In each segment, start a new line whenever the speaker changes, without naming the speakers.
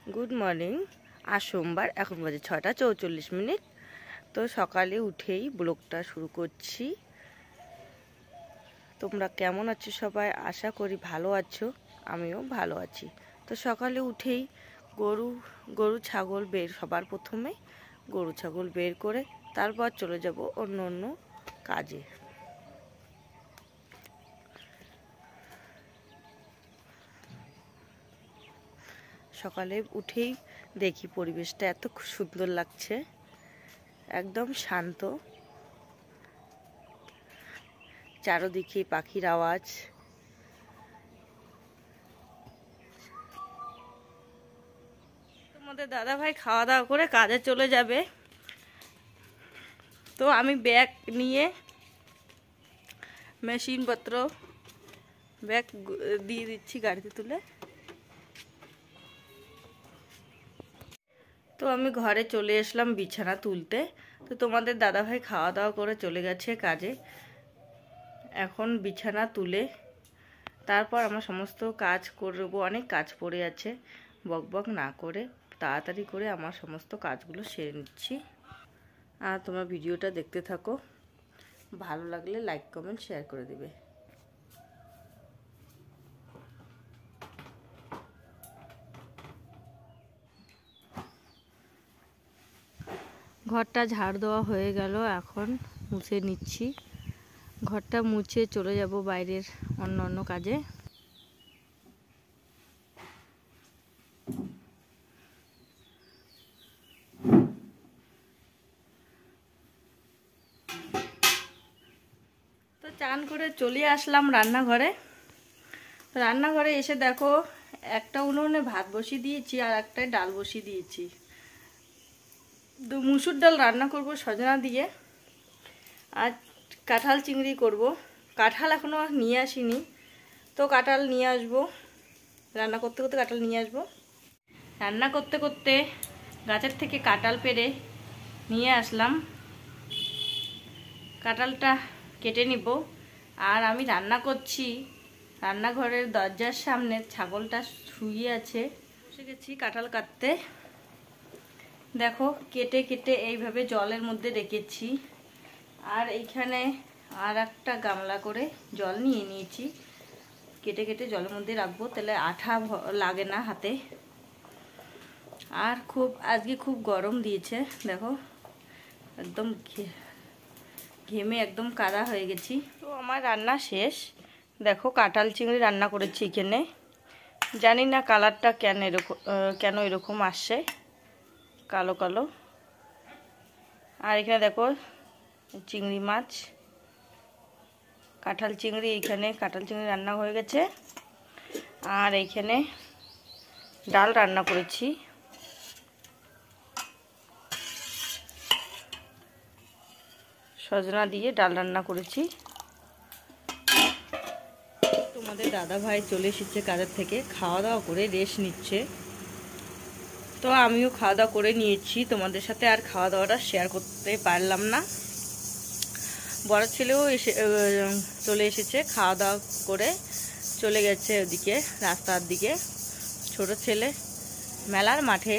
Good morning. আজ সোমবার, এখন বাজে 6টা 44 মিনিট। তো সকালে উঠেই ব্লগটা শুরু করছি। তোমরা কেমন আছো সবাই? আশা করি ভালো আছো, আমিও ভালো আছি। তো সকালে উঠেই গরু ছাগল সবার প্রথমে গরু ছাগল বের করে তারপর চলে যাব অন্য অন্য কাজে। সকালে উঠেই দেখি পরিবেশটা এত সুন্দর লাগছে, একদম শান্ত, চারদিকে পাখির আওয়াজ। তোমাদের দাদা ভাই খাওয়া দাওয়া করে কাজে চলে যাবে, তো আমি ব্যাগ নিয়ে মেশিনপত্র ব্যাগ দিয়ে দিচ্ছি গাড়িতে তুলে। তো আমি ঘরে চলে আসলাম বিছানা তুলতে। তো তোমাদের দাদাভাই খাওয়া দাওয়া করে চলে গেছে কাজে। এখন বিছানা তুলে তারপর আমরা সমস্ত কাজ করব। অনেক কাজ পড়ে আছে, বকবক না করে তাড়াতাড়ি করে আমার সমস্ত কাজগুলো সেরে নিচ্ছি। আর তোমরা ভিডিওটা দেখতে থাকো, ভালো লাগলে লাইক কমেন্ট শেয়ার করে দিবে। ঘরটা ঝাড় দেওয়া হয়ে গেল, এখন মুছে নিচ্ছি। ঘরটা মুছে চলে যাব বাইরের অন্য অন্য কাজে। তো চান করে চলে আসলাম রান্নাঘরে। তো রান্নাঘরে এসে দেখো, একটা উনুনে ভাত বসিয়ে দিয়েছি আর একটাই ডাল বসিয়ে দিয়েছি। তো মুসুর ডাল রান্না করব সজনা দিয়ে, আর কাঁঠাল চিংড়ি করব। কাঁঠাল এখনও নিয়ে আসিনি, তো কাঁঠাল নিয়ে আসবো। রান্না করতে করতে কাঁঠাল নিয়ে আসবো। রান্না করতে করতে গাছের থেকে কাঁঠাল পেড়ে নিয়ে আসলাম। কাঁঠালটা কেটে নিব। আর আমি রান্না করছি, রান্নাঘরের দরজার সামনে ছাগলটা শুয়ে আছে। বসে গেছি কাঁঠাল কাটতে। দেখো কেটে কেটে এইভাবে জলের মধ্যে রেখেছি। আর এইখানে আর একটা গামলা করে জল নিয়ে নিয়েছি, কেটে কেটে জলের মধ্যে রাখবো, তাহলে আঠা লাগে না হাতে। আর আজকে খুব গরম দিয়েছে, দেখো একদম ঘেমে একদম কাদা হয়ে গেছি। তো আমার রান্না শেষ। দেখো কাঁঠাল চিংড়ি রান্না করেছি এখানে। জানি না কালারটা কেন এরকম আসছে, কালো কালো। আর এখানে দেখো চিংড়ি মাছ, কাঁঠাল চিংড়ি। এইখানে কাঁঠাল চিংড়ি রান্না হয়ে গেছে। আর এইখানে ডাল রান্না করেছি। সজনা দিয়ে ডাল রান্না করেছি। তোমাদের দাদা ভাই চলে এসেছে কাজের থেকে, খাওয়া দাওয়া করে রেস্ট নিচ্ছে। তো আমিও খাওয়া দাওয়া করে নিয়েছি। তোমাদের সাথে আর খাওয়া দাওয়াটা শেয়ার করতে পারলাম না। বড় ছেলেও চলে এসেছে, খাওয়া দাওয়া করে চলে গেছে ওদিকে রাস্তার দিকে। ছোট ছেলে মেলার মাঠে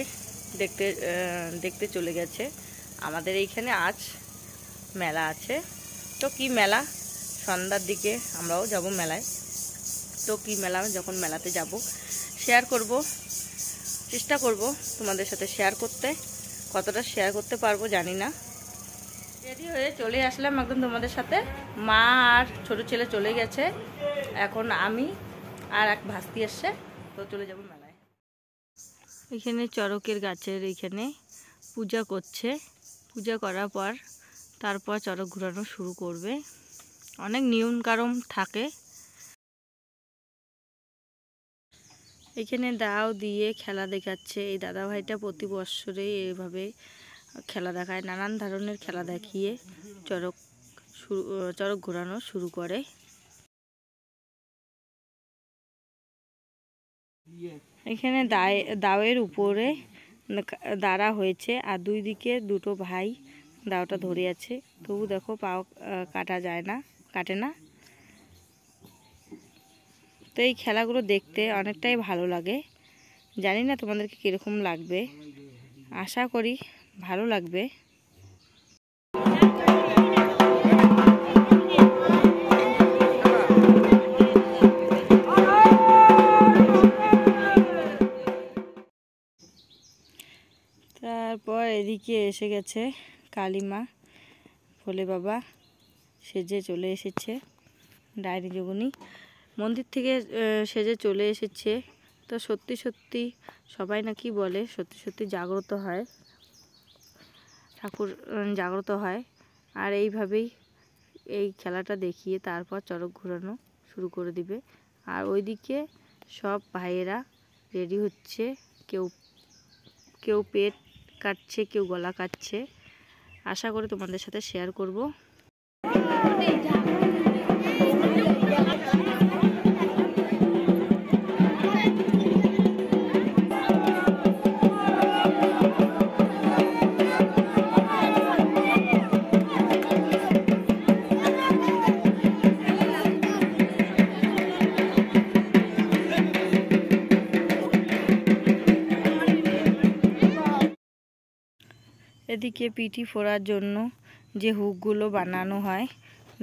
দেখতে চলে গেছে। আমাদের এইখানে আজ মেলা আছে। তো কি মেলা, সন্ধ্যার দিকে আমরাও যাব মেলায়। তো কি মেলা, যখন মেলাতে যাব শেয়ার করব, চেষ্টা করব তোমাদের সাথে শেয়ার করতে। কতটা শেয়ার করতে পারবো জানি না। রেডি হয়ে চলে আসলাম একদম তোমাদের সাথে। মা আর ছোট ছেলে চলে গেছে, এখন আমি আর এক ভাস্তি এসছে। তো চলে যাব মেলায়। এখানে চড়কের গাছের এইখানে পূজা করছে। পূজা করার পর তারপর চড়ক ঘোরানো শুরু করবে। অনেক নিয়ম কানুন থাকে। এখানে দাও দিয়ে খেলা দেখাচ্ছে। এই দাদাভাইটা প্রতি বছরে এইভাবে খেলা দেখায়, নানান ধরনের খেলা দেখিয়ে চড়ক ঘোরানো শুরু করে। এখানে দাওয়ের উপরে দাঁড়া হয়েছে, আর দুই দিকে দুটো ভাই দাওটা ধরে আছে। তবু দেখো পাও কাটে না। তো এই খেলাগুলো দেখতে অনেকটাই ভালো লাগে। জানি না তোমাদেরকে কীরকম লাগবে, আশা করি ভালো লাগবে। তারপর এদিকে এসে গেছে কালীমা, ভোলে বাবা সেজে চলে এসেছে, ডাইনি যোগিনী মন্দির থেকে সেজে চলে এসেছে। তো সত্যি সত্যি সবাই নাকি বলে সত্যি সত্যি জাগ্রত হয়, ঠাকুর জাগ্রত হয়। আর এইভাবেই এই খেলাটা দেখিয়ে তারপর চড়ক ঘোরানো শুরু করে দিবে। আর ওইদিকে সব ভাইয়েরা রেডি হচ্ছে, কেউ কেউ পেট কাটছে, কেউ গলা কাটছে। আশা করি তোমাদের সাথে শেয়ার করব। এদিকে পিঠি ফোড়ার জন্য যে হুকগুলো বানানো হয়,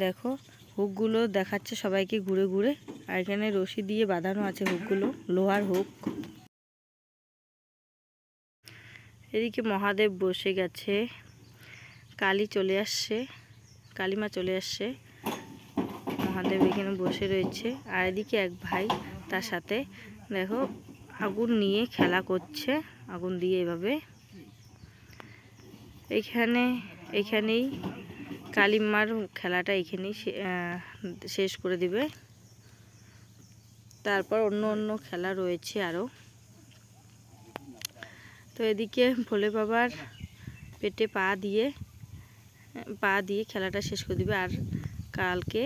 দেখো হুকগুলো দেখাচ্ছে সবাইকে ঘুরে ঘুরে। আর এখানে রশি দিয়ে বাঁধানো আছে হুকগুলো, লোহার হুক। এদিকে মহাদেব বসে গেছে, কালী চলে আসছে, কালীমা চলে আসছে, মহাদেব এখানে বসে রয়েছে। আর এদিকে এক ভাই তার সাথে দেখো আগুন নিয়ে খেলা করছে, আগুন দিয়ে এভাবে। এইখানেই কালীমার খেলাটা এখানেই শেষ করে দিবে। তারপর অন্য অন্য খেলা রয়েছে আরও। তো এদিকে ভোলে বাবার পেটে পা দিয়ে খেলাটা শেষ করে দিবে। আর কালকে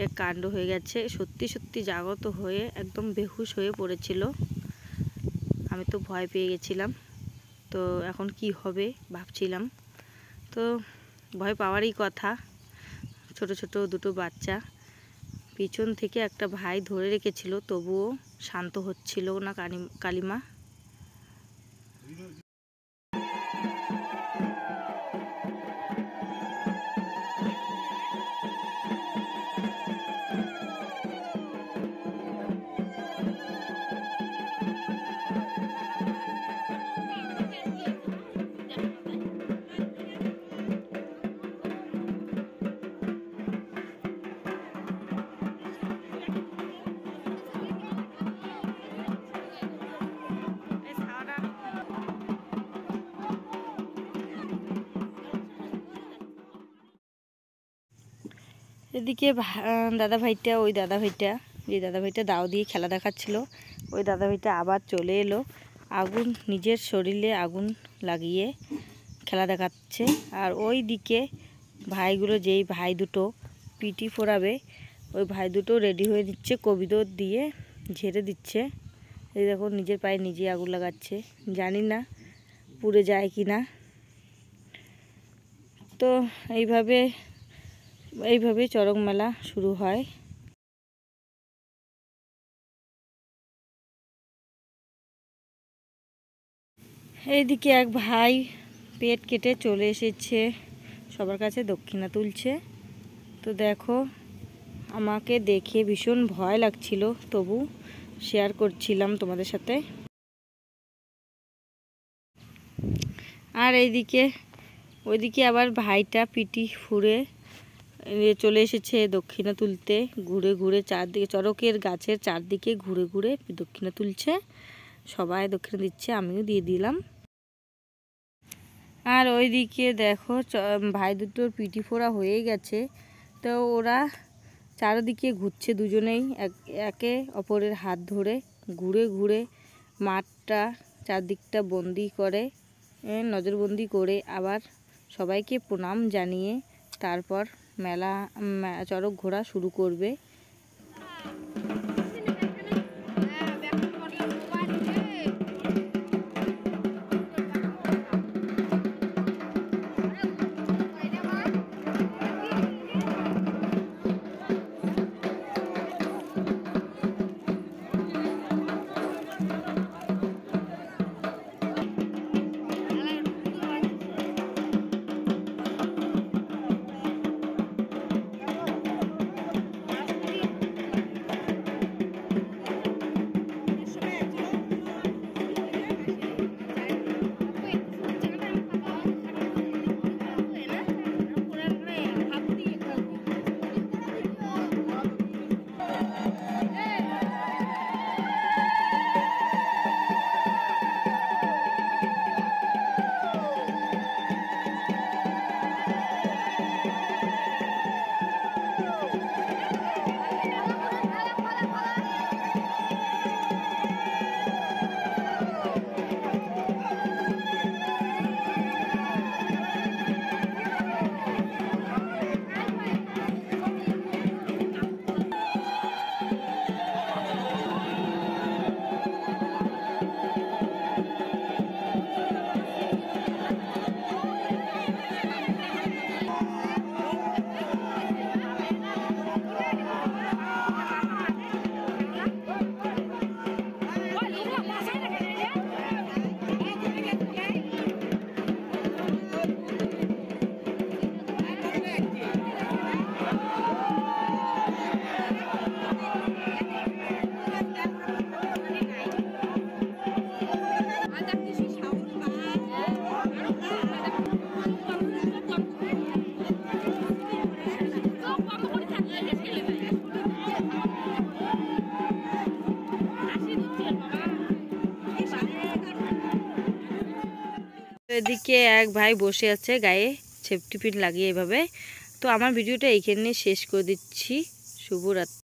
এক কাণ্ড হয়ে গেছে, সত্যি সত্যি জাগ্রত হয়ে একদম বেহুশ হয়ে পড়েছিল। আমি তো ভয় পেয়ে গেছিলাম, তো এখন কি হবে ভাবছিলাম। তো ভয় পাওয়ারই কথা, ছোট ছোট দুটো বাচ্চা, পিছন থেকে একটা ভাই ধরে রেখেছিল, তবুও শান্ত হচ্ছিল না কালীমা। এদিকে ওই দাদা ভাইটা দাও দিয়ে খেলা দেখাচ্ছিল, ওই দাদা ভাইটা আবার চলে এলো, নিজের শরীরে আগুন লাগিয়ে খেলা দেখাচ্ছে। আর ওই দিকে ভাইগুলো, যেই ভাই দুটো পিটি ফোরাবে, ওই ভাই দুটো রেডি হয়ে দিচ্ছে, কবিদর দিয়ে ঝেড়ে দিচ্ছে। এই দেখো নিজের পায়ে নিজে আগুন লাগাচ্ছে, জানি না পুড়ে যায় কি না। তো এইভাবে চড়ক মেলা শুরু হয়। এইদিকে এক ভাই পেট কেটে চলে এসেছে, সবার কাছে দক্ষিণা তুলছে। তো দেখো আমাকে দেখে ভীষণ ভয় লাগছিল, তবু শেয়ার করছিলাম তোমাদের সাথে। আর ওইদিকে আবার ভাইটা পিটি ফুঁড়ে চলে এসেছে দক্ষিণা তুলতে, ঘুরে ঘুরে চারদিকে, চড়কের গাছের চারদিকে ঘুরে ঘুরে দক্ষিণা তুলছে। সবাই দক্ষিণা দিচ্ছে, আমিও দিয়ে দিলাম। আর ওইদিকে দেখো ভাই দুটোর পিটি ফোড়া হয়ে গেছে, তো ওরা চারিদিকে ঘুরছে, দুজনেই একে অপরের হাত ধরে ঘুরে ঘুরে মাঠটা চারদিকটা বন্দি করে, নজরবন্দি করে আবার সবাইকে প্রণাম জানিয়ে তারপর চড়ক ঘোরা শুরু করবে। এদিকে এক ভাই বসে আছে গায়ে সেফটি পিন লাগিয়ে এভাবে। তো আমার ভিডিওটা এইখানে শেষ করে দিচ্ছি। শুভরাত্রি।